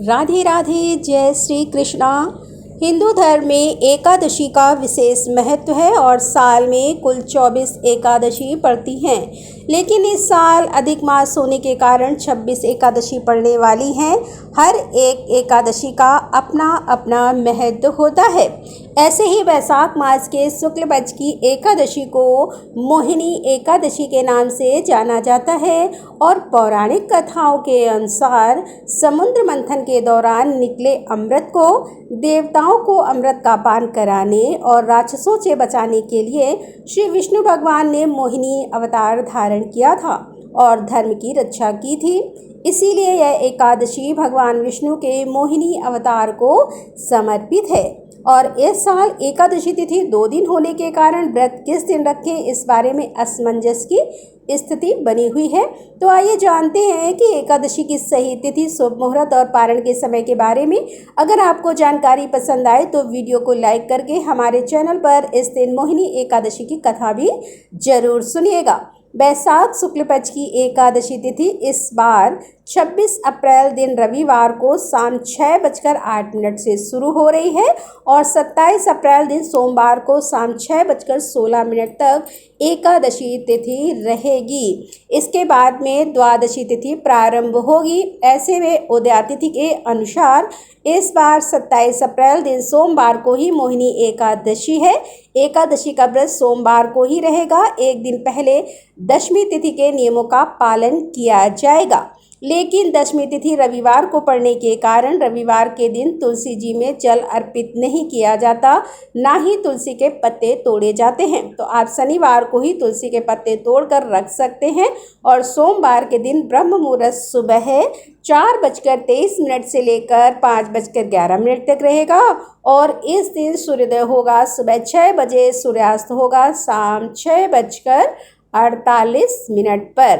राधे राधे, जय श्री कृष्णा। हिंदू धर्म में एकादशी का विशेष महत्व है और साल में कुल 24 एकादशी पड़ती हैं, लेकिन इस साल अधिक मास होने के कारण 26 एकादशी पड़ने वाली हैं। हर एक एकादशी का अपना अपना महत्व होता है। ऐसे ही वैशाख मास के शुक्ल पक्ष की एकादशी को मोहिनी एकादशी के नाम से जाना जाता है और पौराणिक कथाओं के अनुसार समुद्र मंथन के दौरान निकले अमृत को देवताओं को अमृत का पान कराने और राक्षसों से बचाने के लिए श्री विष्णु भगवान ने मोहिनी अवतार धारण किया था और धर्म की रक्षा की थी। इसीलिए यह एकादशी भगवान विष्णु के मोहिनी अवतार को समर्पित है। और इस साल एकादशी तिथि 2 दिन होने के कारण व्रत किस दिन रखें, इस बारे में असमंजस की स्थिति बनी हुई है। तो आइए जानते हैं कि एकादशी की सही तिथि, शुभ मुहूर्त और पारण के समय के बारे में। अगर आपको जानकारी पसंद आए तो वीडियो को लाइक करके हमारे चैनल पर इस दिन मोहिनी एकादशी की कथा भी जरूर सुनिएगा। वैशाख शुक्ल पक्ष की एकादशी तिथि इस बार 26 अप्रैल दिन रविवार को शाम 6:08 से शुरू हो रही है और 27 अप्रैल दिन सोमवार को शाम 6:16 तक एकादशी तिथि रहेगी। इसके बाद में द्वादशी तिथि प्रारंभ होगी। ऐसे में उदया तिथि के अनुसार इस बार 27 अप्रैल दिन सोमवार को ही मोहिनी एकादशी है। एकादशी का व्रत सोमवार को ही रहेगा। एक दिन पहले दशमी तिथि के नियमों का पालन किया जाएगा, लेकिन दशमी तिथि रविवार को पड़ने के कारण रविवार के दिन तुलसी जी में जल अर्पित नहीं किया जाता, ना ही तुलसी के पत्ते तोड़े जाते हैं। तो आप शनिवार को ही तुलसी के पत्ते तोड़कर रख सकते हैं और सोमवार के दिन ब्रह्म मुहूर्त सुबह 4:23 से लेकर 5:11 तक रहेगा और इस दिन सूर्योदय होगा सुबह 6 बजे, सूर्यास्त होगा शाम 6:48 पर।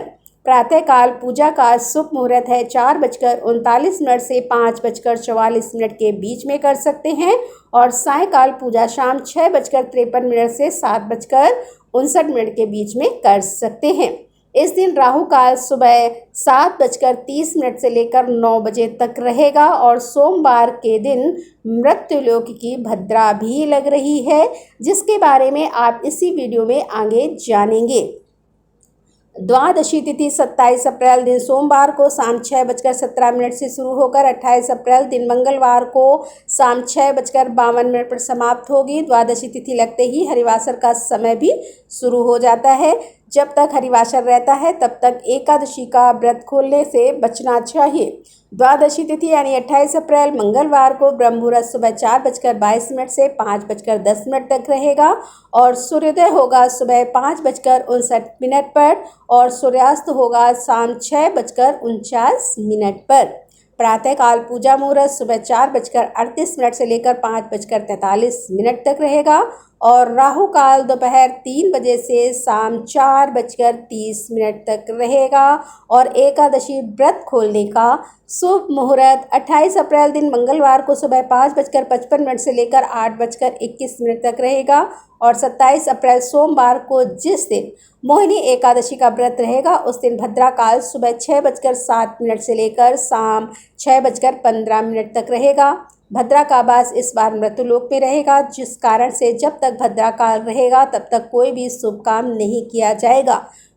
प्रातःकाल पूजा का शुभ मुहूर्त है 4:39 से 5:44 के बीच में कर सकते हैं और सायंकाल पूजा शाम 6:53 से 7:59 के बीच में कर सकते हैं। इस दिन राहु काल सुबह 7:30 से लेकर 9 बजे तक रहेगा और सोमवार के दिन मृत्युलोक की भद्रा भी लग रही है, जिसके बारे में आप इसी वीडियो में आगे जानेंगे। द्वादशी तिथि 27 अप्रैल दिन सोमवार को शाम 6:17 से शुरू होकर 28 अप्रैल दिन मंगलवार को शाम 6:52 पर समाप्त होगी। द्वादशी तिथि लगते ही हरिवासर का समय भी शुरू हो जाता है। जब तक हरिवासर रहता है तब तक एकादशी का व्रत खोलने से बचना चाहिए। द्वादशी तिथि यानी 28 अप्रैल मंगलवार को ब्रह्म मुहूर्त सुबह 4:22 से 5:10 तक रहेगा और सूर्योदय होगा सुबह 5:59 पर और सूर्यास्त होगा शाम 6:49 पर। प्रातःकाल पूजा मुहूर्त सुबह 4:38 से लेकर 5:43 तक रहेगा और राहु काल दोपहर 3 बजे से शाम 4:30 तक रहेगा और एकादशी व्रत खोलने का शुभ मुहूर्त 28 अप्रैल दिन मंगलवार को सुबह 5:55 से लेकर 8:21 तक रहेगा और 27 अप्रैल सोमवार को जिस दिन मोहिनी एकादशी का व्रत रहेगा उस दिन भद्रा काल सुबह 6:07 से लेकर शाम 6:15 तक रहेगा। भद्रा का वास इस बार मृत्युलोक में रहेगा, जिस कारण से जब तक भद्रा काल रहेगा तब तक कोई भी शुभ काम नहीं किया जाएगा,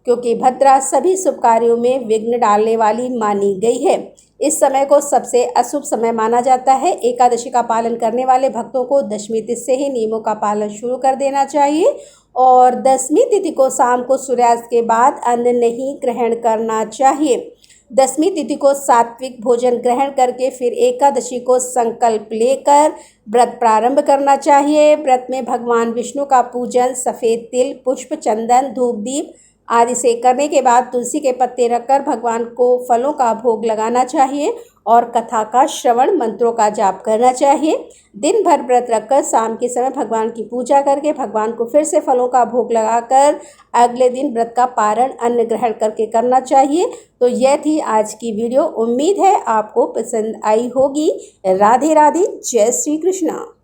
क्योंकि भद्रा सभी शुभ कार्यों में विघ्न डालने वाली मानी गई है। इस समय को सबसे अशुभ समय माना जाता है। एकादशी का पालन करने वाले भक्तों को दशमी तिथि से ही नियमों का पालन शुरू कर देना चाहिए और दशमी तिथि को शाम को सूर्यास्त के बाद अन्न नहीं ग्रहण करना चाहिए। दशमी तिथि को सात्विक भोजन ग्रहण करके फिर एकादशी को संकल्प लेकर व्रत प्रारंभ करना चाहिए। व्रत में भगवान विष्णु का पूजन सफ़ेद तिल, पुष्प, चंदन, धूप, दीप आदि से करने के बाद तुलसी के पत्ते रखकर भगवान को फलों का भोग लगाना चाहिए और कथा का श्रवण, मंत्रों का जाप करना चाहिए। दिन भर व्रत रखकर शाम के समय भगवान की पूजा करके भगवान को फिर से फलों का भोग लगाकर अगले दिन व्रत का पारण अन्न ग्रहण करके करना चाहिए। तो यह थी आज की वीडियो। उम्मीद है आपको पसंद आई होगी। राधे राधे, जय श्री कृष्णा।